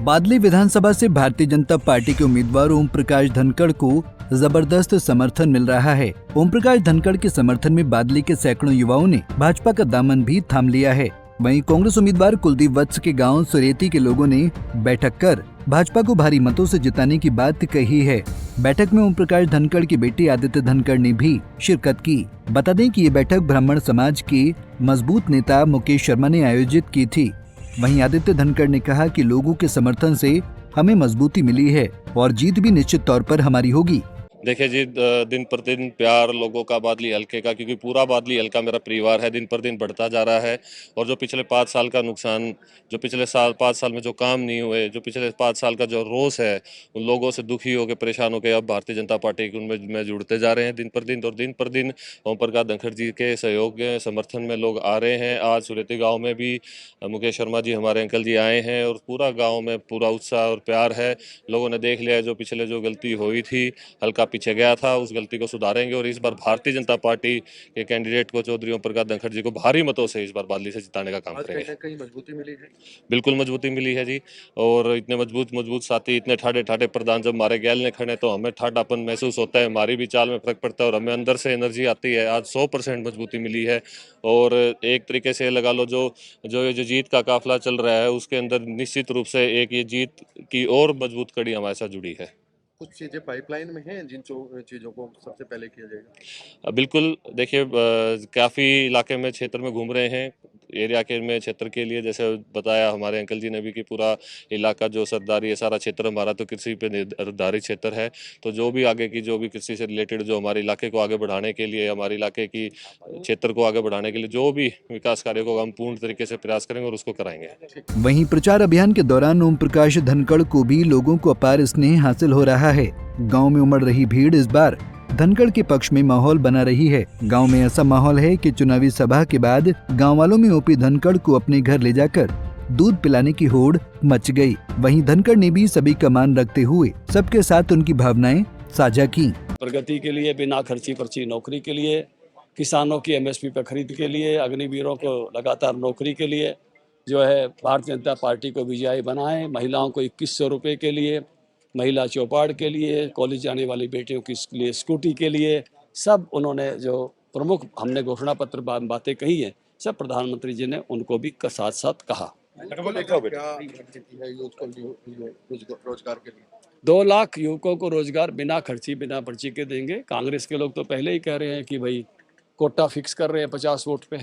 बादली विधानसभा से भारतीय जनता पार्टी के उम्मीदवार ओम प्रकाश धनखड़ को जबरदस्त समर्थन मिल रहा है। ओम प्रकाश धनखड़ के समर्थन में बादली के सैकड़ों युवाओं ने भाजपा का दामन भी थाम लिया है। वहीं कांग्रेस उम्मीदवार कुलदीप वत्स के गांव सुरेती के लोगों ने बैठक कर भाजपा को भारी मतों से जिताने की बात कही है। बैठक में ओम प्रकाश धनखड़ की बेटी आदित्य धनखड़ ने भी शिरकत की। बता दें कि ये बैठक ब्राह्मण समाज के मजबूत नेता मुकेश शर्मा ने आयोजित की थी। वहीं आदित्य धनखड़ ने कहा कि लोगों के समर्थन से हमें मजबूती मिली है और जीत भी निश्चित तौर पर हमारी होगी। देखिए जी, दिन पर दिन प्यार लोगों का बादली हल्के का, क्योंकि पूरा बादली हल्का मेरा परिवार है, दिन पर दिन बढ़ता जा रहा है। और जो पिछले 5 साल का नुकसान, जो पिछले 5 साल में जो काम नहीं हुए, जो पिछले 5 साल का जो रोष है, उन लोगों से दुखी होकर परेशान होकर अब भारतीय जनता पार्टी में जुड़ते जा रहे हैं दिन पर दिन। और दिन पर दिन ओम प्रकाश धनखड़ जी के सहयोग समर्थन में लोग आ रहे हैं। आज सुरेती गाँव में भी मुकेश शर्मा जी हमारे अंकल जी आए हैं और पूरा गाँव में पूरा उत्साह और प्यार है। लोगों ने देख लिया जो पिछले जो गलती हुई थी, हल्का पीछे गया था, उस गलती को सुधारेंगे और इस बार भारतीय जनता पार्टी के कैंडिडेट को चौधरी ओम प्रकाश धनखड़ जी को भारी मतों से इस बार बादली से जिताने का काम करेंगे। कहीं मजबूती मिली है? बिल्कुल मजबूती मिली है जी। और इतने मजबूत साथी, इतने ठाठे प्रधान जब हमारे गैल ने खड़े तो हमें ठाठापन महसूस होता है, हमारी भी चाल में फर्क पड़ता है और हमें अंदर से एनर्जी आती है। आज 100% मजबूती मिली है और एक तरीके से लगा लो जो जीत का काफिला चल रहा है उसके अंदर निश्चित रूप से एक ये जीत की और मजबूत कड़ी हमारे साथ जुड़ी है। कुछ चीजें पाइपलाइन में हैं जिन चीजों को सबसे पहले किया जाएगा? बिल्कुल, देखिए काफ़ी इलाके में क्षेत्र में घूम रहे हैं, एरिया के में क्षेत्र के लिए, जैसे बताया हमारे अंकल जी ने भी कि पूरा इलाका जो सरदारी है, सारा क्षेत्र हमारा तो कृषि पे निर्धारित क्षेत्र है। तो जो भी आगे की जो भी कृषि से रिलेटेड जो हमारे इलाके को आगे बढ़ाने के लिए, हमारे इलाके की क्षेत्र को आगे बढ़ाने के लिए जो भी विकास कार्यों को हम पूर्ण तरीके से प्रयास करेंगे और उसको कराएंगे। वहीं प्रचार अभियान के दौरान ओम प्रकाश धनखड़ को भी लोगों को अपार स्नेह हासिल हो रहा है। गाँव में उमड़ रही भीड़ इस बार धनखड़ के पक्ष में माहौल बना रही है। गांव में ऐसा माहौल है कि चुनावी सभा के बाद गांव वालों में ओपी धनखड़ को अपने घर ले जाकर दूध पिलाने की होड़ मच गई। वहीं धनखड़ ने भी सभी का मान रखते हुए सबके साथ उनकी भावनाएं साझा की। प्रगति के लिए, बिना खर्ची पर्ची नौकरी के लिए, किसानों की MSP पर खरीद के लिए, अग्निवीरों को लगातार नौकरी के लिए जो है भारतीय जनता पार्टी को विजयी बनाए। महिलाओं को 2100 रुपये के लिए, महिला चौपाड़ के लिए, कॉलेज जाने वाली बेटियों के लिए स्कूटी के लिए, सब उन्होंने जो प्रमुख हमने घोषणा पत्र बातें कही हैं, सब प्रधानमंत्री जी ने उनको भी साथ साथ कहा। रोजगार के लिए 2 लाख युवकों को रोजगार बिना खर्ची बिना पर्ची के देंगे। कांग्रेस के लोग तो पहले ही कह रहे हैं कि भाई कोटा फिक्स कर रहे हैं 50 वोट पे।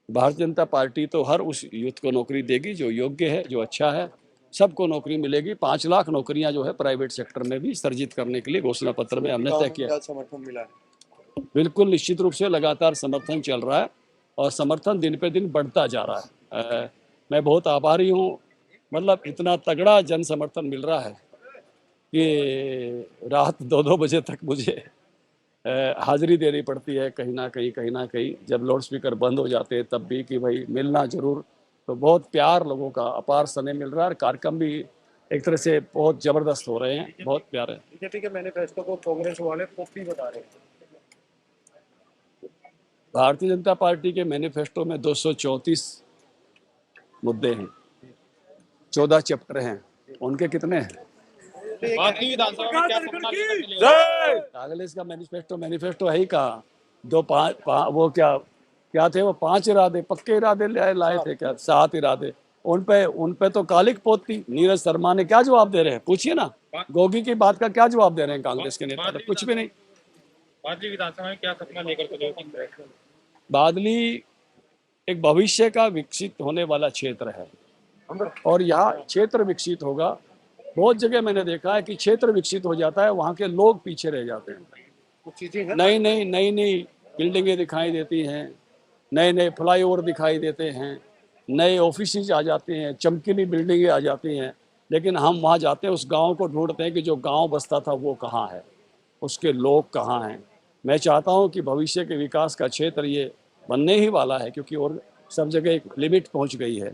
भारतीय जनता पार्टी तो हर उस यूथ को नौकरी देगी जो योग्य है, जो अच्छा है, सबको नौकरी मिलेगी। 5 लाख नौकरियां जो है प्राइवेट सेक्टर में भी सर्जित करने के लिए घोषणा पत्र में हमने तय किया। समर्थन मिला है? बिल्कुल निश्चित रूप से लगातार समर्थन चल रहा है और समर्थन दिन पे दिन बढ़ता जा रहा है। मैं बहुत आभारी हूँ, मतलब इतना तगड़ा जन समर्थन मिल रहा है कि रात 2-2 बजे तक मुझे हाजिरी देनी पड़ती है कहीं ना कहीं, जब लाउड स्पीकर बंद हो जाते हैं तब भी कि भाई मिलना जरूर। तो बहुत प्यार लोगों का अपार स्नेह मिल रहा है। कार्यक्रम भी एक तरह से बहुत जबरदस्त हो रहे हैं, बहुत प्यारे। बीजेपी के मैनिफेस्टो को कांग्रेस वाले कॉपी बता रहे हैं। भारतीय जनता पार्टी के मैनिफेस्टो में 234 मुद्दे हैं, 14 चैप्टर हैं। उनके कितने हैं? कांग्रेस का मैनिफेस्टो है ही कहा। वो क्या थे, वो 5 इरादे, पक्के इरादे लाए थे क्या? 7 इरादे। उन पे तो कालिक पोती नीरज शर्मा ने क्या जवाब दे रहे हैं? पूछिए ना, गोगी की बात का क्या जवाब दे रहे हैं कांग्रेस के नेता? कुछ भी नहीं। बादली विधानसभा में क्या सपना लेकर चले? बादली एक भविष्य का विकसित होने वाला क्षेत्र है और यहाँ क्षेत्र विकसित होगा। बहुत जगह मैंने देखा है कि क्षेत्र विकसित हो जाता है, वहाँ के लोग पीछे रह जाते हैं। कुछ चीजें नई बिल्डिंगें दिखाई देती हैं, नए फ्लाईओवर दिखाई देते हैं, नए ऑफिस आ जाते हैं, चमकीली बिल्डिंगें आ जाती हैं, लेकिन हम वहाँ जाते हैं, उस गांव को ढूंढते हैं कि जो गांव बसता था वो कहाँ है, उसके लोग कहाँ हैं। मैं चाहता हूँ कि भविष्य के विकास का क्षेत्र ये बनने ही वाला है, क्योंकि और सब जगह एक लिमिट पहुँच गई है।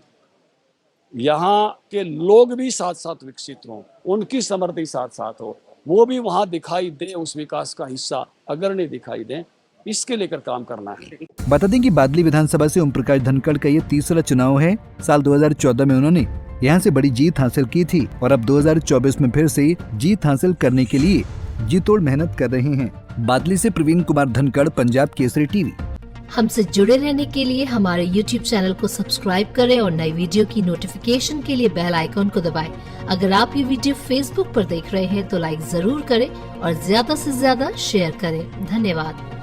यहाँ के लोग भी साथ साथ विकसित हों, उनकी समृद्धि साथ साथ हो, वो भी वहाँ दिखाई दे, उस विकास का हिस्सा अगर नहीं दिखाई दे, इसके लेकर काम करना है। बता दें कि बादली विधानसभा से ओम प्रकाश धनखड़ का ये तीसरा चुनाव है। साल 2014 में उन्होंने यहाँ से बड़ी जीत हासिल की थी और अब 2024 में फिर से जीत हासिल करने के लिए जी तोड़ मेहनत कर रहे हैं। बादली से प्रवीण कुमार धनखड़, पंजाब केसरी टीवी। हमसे जुड़े रहने के लिए हमारे YouTube चैनल को सब्सक्राइब करें और नई वीडियो की नोटिफिकेशन के लिए बेल आइकॉन को दबाएं। अगर आप ये वीडियो Facebook पर देख रहे हैं तो लाइक जरूर करें और ज्यादा से ज्यादा शेयर करें। धन्यवाद।